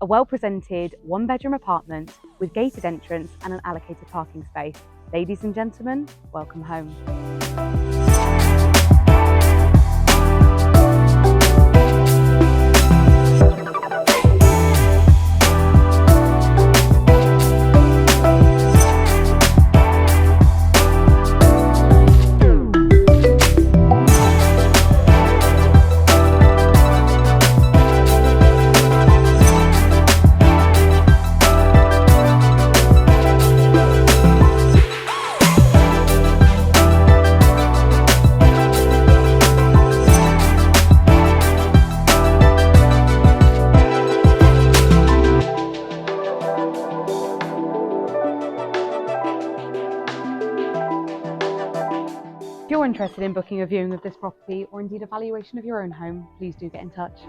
A well-presented one-bedroom apartment with gated entrance and an allocated parking space. Ladies and gentlemen, welcome home. If you're interested in booking a viewing of this property or indeed a valuation of your own home, please do get in touch.